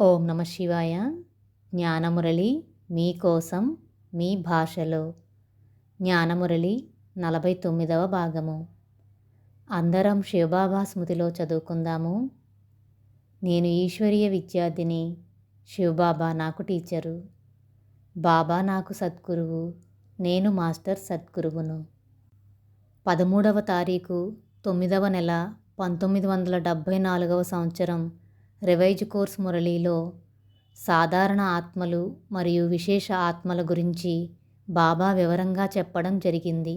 ఓం నమ శివాయ. జ్ఞానమురళి మీకోసం మీ భాషలో. జ్ఞానమురళి 49వ భాగము. అందరం శివబాబా స్మృతిలో చదువుకుందాము. నేను ఈశ్వరీయ విద్యార్థిని. శివబాబా నాకు టీచరు. బాబా నాకు సద్గురువు. నేను మాస్టర్ సద్గురువును. 13వ తారీఖు 9వ నెల 1974వ సంవత్సరం రివైజ్ కోర్స్ మురళీలో సాధారణ ఆత్మలు మరియు విశేష ఆత్మల గురించి బాబా వివరంగా చెప్పడం జరిగింది.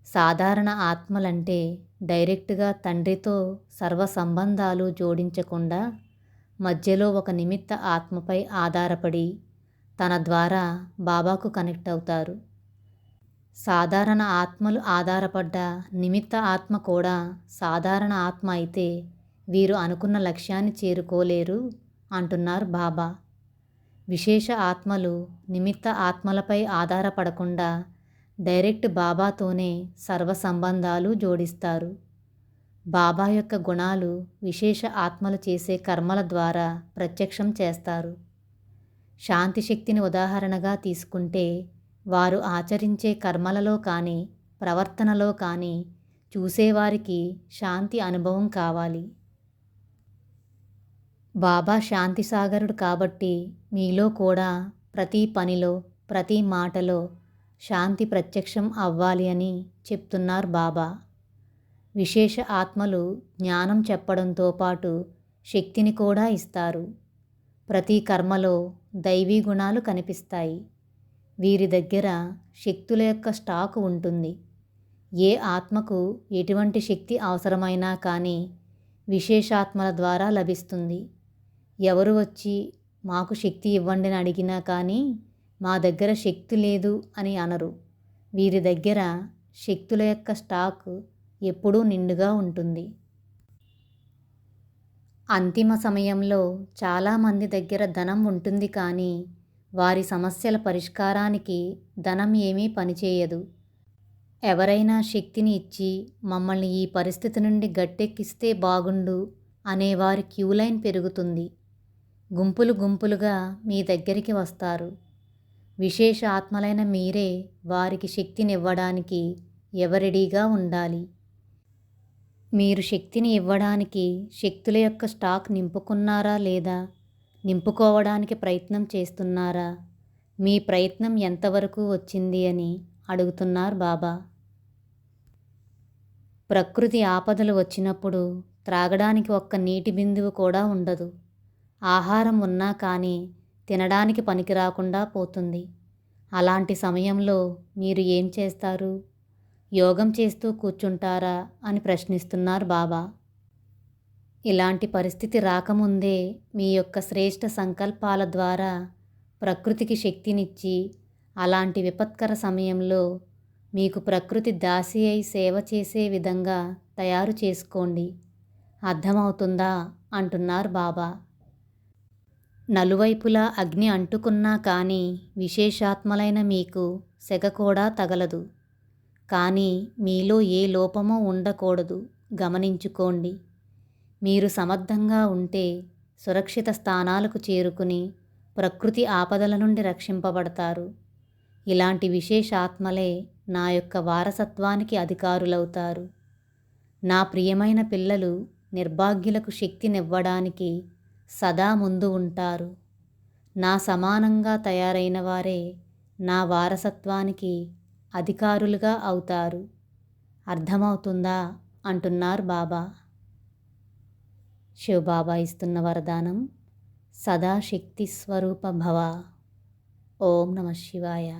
సాధారణ ఆత్మలంటే డైరెక్ట్గా తండ్రితో సర్వ సంబంధాలు జోడించకుండా మధ్యలో ఒక నిమిత్త ఆత్మపై ఆధారపడి తన ద్వారా బాబాకు కనెక్ట్ అవుతారు. సాధారణ ఆత్మలు ఆధారపడ్డ నిమిత్త ఆత్మ కూడా సాధారణ ఆత్మ అయితే వీరు అనుకున్న లక్ష్యాన్ని చేరుకోలేరు అంటున్నారు బాబా. విశేష ఆత్మలు నిమిత్త ఆత్మలపై ఆధారపడకుండా డైరెక్ట్ బాబాతోనే సర్వ సంబంధాలు జోడిస్తారు. బాబా యొక్క గుణాలు విశేష ఆత్మలు చేసే కర్మల ద్వారా ప్రత్యక్షం చేస్తారు. శాంతి శక్తిని ఉదాహరణగా తీసుకుంటే వారు ఆచరించే కర్మలలో కానీ ప్రవర్తనలో కానీ చూసేవారికి శాంతి అనుభవం కావాలి. బాబా శాంతి సాగరుడు కాబట్టి మీలో కూడా ప్రతి పనిలో ప్రతి మాటలో శాంతి ప్రత్యక్షం అవ్వాలి అని చెప్తున్నారు బాబా. విశేష ఆత్మలు జ్ఞానం చెప్పడంతో పాటు శక్తిని కూడా ఇస్తారు. ప్రతి కర్మలో దైవీ గుణాలు కనిపిస్తాయి. వీరి దగ్గర శక్తుల యొక్క స్టాక్ ఉంటుంది. ఏ ఆత్మకు ఎటువంటి శక్తి అవసరమైనా కానీ విశేషాత్మల ద్వారా లభిస్తుంది. ఎవరు వచ్చి మాకు శక్తి ఇవ్వండి అని అడిగినా కానీ మా దగ్గర శక్తి లేదు అని అనరు. వీరి దగ్గర శక్తుల యొక్క స్టాక్ ఎప్పుడూ నిండుగా ఉంటుంది. అంతిమ సమయంలో చాలామంది దగ్గర ధనం ఉంటుంది కానీ వారి సమస్యల పరిష్కారానికి ధనం ఏమీ పనిచేయదు. ఎవరైనా శక్తిని ఇచ్చి మమ్మల్ని ఈ పరిస్థితి నుండి గట్టెక్కిస్తే బాగుండు అనేవారి క్యూలైన్ పెరుగుతుంది. గుంపులు గుంపులుగా మీ దగ్గరికి వస్తారు. విశేష ఆత్మలైన మీరే వారికి శక్తినివ్వడానికి ఎవరెడీగా ఉండాలి. మీరు శక్తిని ఇవ్వడానికి శక్తుల యొక్క స్టాక్ నింపుకున్నారా లేదా, నింపుకోవడానికి ప్రయత్నం చేస్తున్నారా, మీ ప్రయత్నం ఎంతవరకు వచ్చింది అని అడుగుతున్నారు బాబా. ప్రకృతి ఆపదలు వచ్చినప్పుడు త్రాగడానికి ఒక్క నీటి బిందువు కూడా ఉండదు. ఆహారం ఉన్నా కానీ తినడానికి పనికి రాకుండా పోతుంది. అలాంటి సమయంలో మీరు ఏం చేస్తారు? యోగం చేస్తూ కూర్చుంటారా అని ప్రశ్నిస్తున్నారు బాబా. ఇలాంటి పరిస్థితి రాకముందే మీ యొక్క శ్రేష్ఠ సంకల్పాల ద్వారా ప్రకృతికి శక్తినిచ్చి అలాంటి విపత్కర సమయంలో మీకు ప్రకృతి దాసి అయి సేవ చేసే విధంగా తయారు చేసుకోండి. అర్థమవుతుందా అంటున్నారు బాబా. నలువైపులా అగ్ని అంటుకున్నా కానీ విశేషాత్మలైన మీకు సెగ కూడా తగలదు. కానీ మీలో ఏ లోపమో ఉండకూడదు, గమనించుకోండి. మీరు సమర్థంగా ఉంటే సురక్షిత స్థానాలకు చేరుకుని ప్రకృతి ఆపదల నుండి రక్షింపబడతారు. ఇలాంటి విశేషాత్మలే నా యొక్క వారసత్వానికి అధికారులవుతారు. నా ప్రియమైన పిల్లలు నిర్భాగ్యులకు శక్తినివ్వడానికి సదా ముందు ఉంటారు. నా సమానంగా తయారైన వారే నా వారసత్వానికి అధికారులుగా అవుతారు. అర్థమవుతుందా అంటున్నారు బాబా. శివబాబా ఇస్తున్న వరదానం సదా శక్తి స్వరూప భవ. ఓం నమ శివాయ.